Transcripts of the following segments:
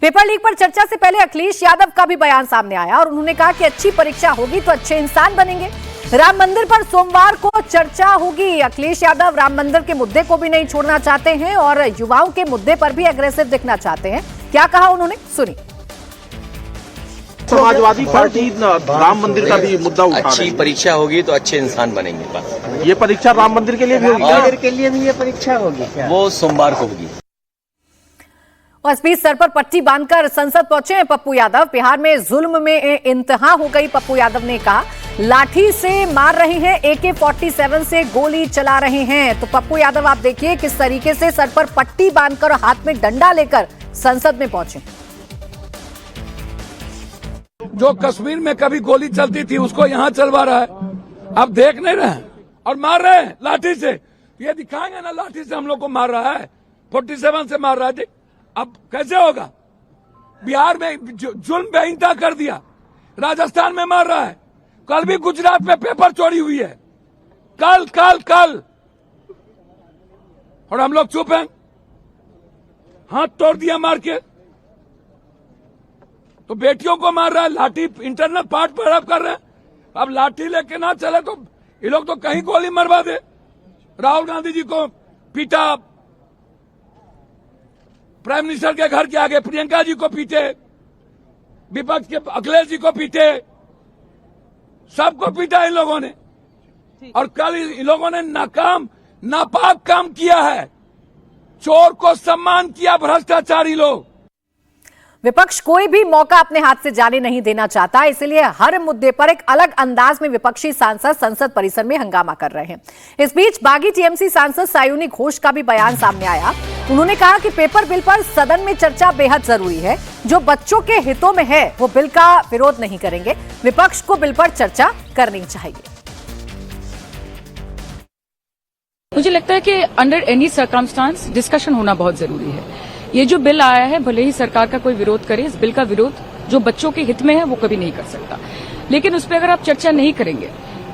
Paper leak पर चर्चा से पहले अखिलेश यादव का भी बयान सामने आया और उन्होंने कहा कि अच्छी परीक्षा होगी तो अच्छे इंसान बनेंगे। राम मंदिर पर सोमवार को चर्चा होगी। अखिलेश यादव राम मंदिर के मुद्दे को भी नहीं छोड़ना चाहते हैं और युवाओं के मुद्दे पर भी अग्रेसिव दिखना चाहते हैं। क्या कहा उन्होंने, सुनिए। समाजवादी पार्टी राम मंदिर का भी मुद्दा उठा रही है। अच्छी परीक्षा होगी तो अच्छे इंसान बनेंगे। बस ये परीक्षा राम मंदिर के लिए भी होगी। मंदिर के लिए भी ये परीक्षा होगी क्या? वो सोमवार को होगी। और इस बीच सर पर पट्टी बांधकर संसद पहुंचे हैं पप्पू यादव। बिहार में जुल्म में इंतहा हो गई। पप्पू यादव ने कहा लाठी से मार रहे हैं, AK-47 से गोली चला रहे हैं। तो पप्पू यादव आप देखिए किस तरीके से सर पर पट्टी बांधकर हाथ में डंडा लेकर संसद में पहुंचे। जो कश्मीर में कभी गोली चलती थी उसको यहाँ चलवा रहा है। आप देख नहीं रहे और मार रहे हैं लाठी से। ये दिखाएंगे ना, लाठी से हम लोग को मार रहा है, 47 से मार रहा है। अब कैसे होगा? बिहार में जुल्म बेइंतहा कर दिया, राजस्थान में मार रहा है, कल भी गुजरात में पेपर चोरी हुई है। कल और हम लोग चुप हैं, हाथ तोड़ दिया मार के। तो बेटियों को मार रहा है, लाठी इंटरनल पार्ट पर अब कर रहे हैं। अब लाठी लेके ना चले तो ये लोग तो कहीं गोली मरवा दे। राहुल गांधी जी को पीटा, प्राइम मिनिस्टर के घर के आगे प्रियंका जी को पीटे, विपक्ष के अखिलेश जी को पीटे, सबको पीटा इन लोगों ने। और कल इन लोगों ने नापाक काम किया है, चोर को सम्मान किया भ्रष्टाचारी लोग। विपक्ष कोई भी मौका अपने हाथ से जाने नहीं देना चाहता, इसलिए हर मुद्दे पर एक अलग अंदाज में विपक्षी सांसद संसद परिसर में हंगामा कर रहे हैं। इस बीच बागी टीएमसी सांसद सायुनी घोष का भी बयान सामने आया। उन्होंने कहा कि पेपर बिल पर सदन में चर्चा बेहद जरूरी है। जो बच्चों के हितों में है वो बिल का विरोध नहीं करेंगे। विपक्ष को बिल पर चर्चा करनी चाहिए। मुझे लगता है कि अंडर एनी सर्कमस्टांस डिस्कशन होना बहुत जरूरी है। ये जो बिल आया है, भले ही सरकार का कोई विरोध करे, इस बिल का विरोध जो बच्चों के हित में है वो कभी नहीं कर सकता। लेकिन उस पर अगर आप चर्चा नहीं करेंगे,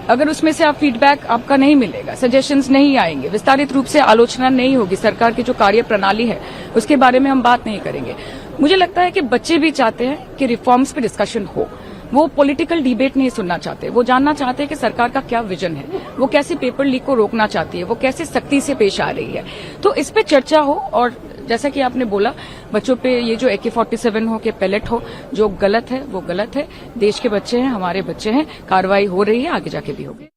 अगर उसमें से आप फीडबैक आपका नहीं मिलेगा, सजेशंस नहीं आएंगे, विस्तारित रूप से आलोचना नहीं होगी, सरकार की जो कार्य प्रणाली है उसके बारे में हम बात नहीं करेंगे। मुझे लगता है कि बच्चे भी चाहते हैं कि रिफॉर्म्स पे डिस्कशन हो। वो पॉलिटिकल डिबेट नहीं सुनना चाहते, वो जानना चाहते हैं कि सरकार का क्या विजन है, वो कैसे पेपर लीक को रोकना चाहती है, वो कैसे सख्ती से पेश आ रही है। तो इस पे चर्चा हो। और जैसा कि आपने बोला, बच्चों पे ये जो AK-47 हो के पैलेट हो, जो गलत है वो गलत है। देश के बच्चे हैं, हमारे बच्चे हैं, कार्रवाई हो रही है, आगे जाके भी होगी।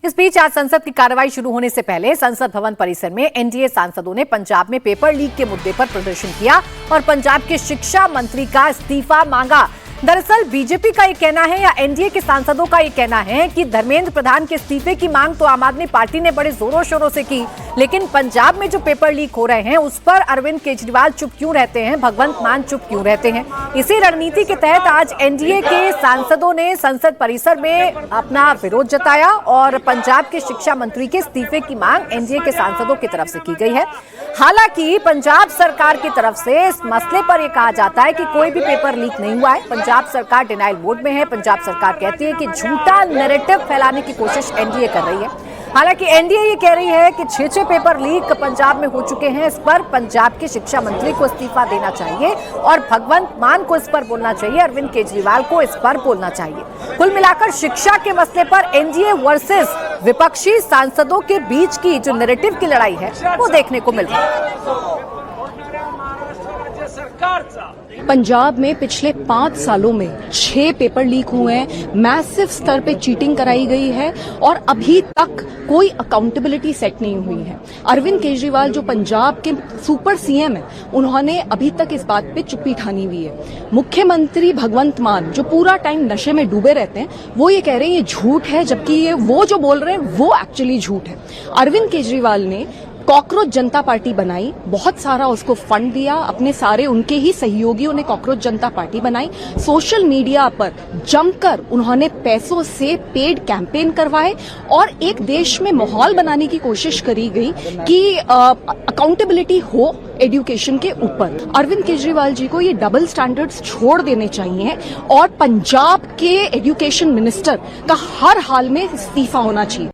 इस बीच आज संसद की कार्रवाई शुरू होने से पहले संसद भवन परिसर में एनडीए सांसदों ने पंजाब में पेपर लीक के मुद्दे पर प्रदर्शन किया और पंजाब के शिक्षा मंत्री का इस्तीफा मांगा। दरअसल बीजेपी का ये कहना है या एनडीए के सांसदों का ये कहना है कि धर्मेंद्र प्रधान के इस्तीफे की मांग तो आम आदमी पार्टी ने बड़े जोरों शोरों से की, लेकिन पंजाब में जो पेपर लीक हो रहे हैं उस पर अरविंद केजरीवाल चुप क्यों रहते हैं, भगवंत मान चुप क्यों रहते हैं। इसी रणनीति के तहत आज एनडीए के सांसदों ने संसद परिसर में अपना विरोध जताया और पंजाब के शिक्षा मंत्री के इस्तीफे की मांग एनडीए के सांसदों की तरफ से की गई है। हालांकि पंजाब सरकार की तरफ से इस मसले पर यह कहा जाता है कि कोई भी पेपर लीक नहीं हुआ है। पंजाब सरकार डिनाइल मोड में है। पंजाब सरकार कहती है कि झूठा नैरेटिव फैलाने की कोशिश एनडीए कर रही है। हालांकि एनडीए ये कह रही है कि 6 पेपर लीक पंजाब में हो चुके हैं। इस पर पंजाब के शिक्षा मंत्री को इस्तीफा देना चाहिए और भगवंत मान को इस पर बोलना चाहिए, अरविंद केजरीवाल को इस पर बोलना चाहिए। कुल मिलाकर शिक्षा के मसले पर एनडीए वर्सेस विपक्षी सांसदों के बीच की जो नैरेटिव की लड़ाई है वो देखने को मिल रही है। पंजाब में पिछले 5 सालों में 6 पेपर लीक हुए हैं, मैसिव स्तर पे चीटिंग कराई गई है और अभी तक कोई अकाउंटेबिलिटी सेट नहीं हुई है। अरविंद केजरीवाल जो पंजाब के सुपर सीएम हैं, उन्होंने अभी तक इस बात पे चुप्पी ठानी हुई है। मुख्यमंत्री भगवंत मान जो पूरा टाइम नशे में डूबे रहते हैं, वो ये कह रहे हैं ये झूठ है, जबकि ये वो जो बोल रहे हैं वो एक्चुअली झूठ है। अरविंद केजरीवाल ने कॉकरोच जनता पार्टी बनाई, बहुत सारा उसको फंड दिया, अपने सारे उनके ही सहयोगियों ने कॉकरोच जनता पार्टी बनाई। सोशल मीडिया पर जमकर उन्होंने पैसों से पेड कैंपेन करवाए और एक देश में माहौल बनाने की कोशिश करी गई कि अकाउंटेबिलिटी हो एजुकेशन के ऊपर। अरविंद केजरीवाल जी को ये डबल स्टैंडर्ड्स छोड़ देने चाहिए और पंजाब के एजुकेशन मिनिस्टर का हर हाल में इस्तीफा होना चाहिए।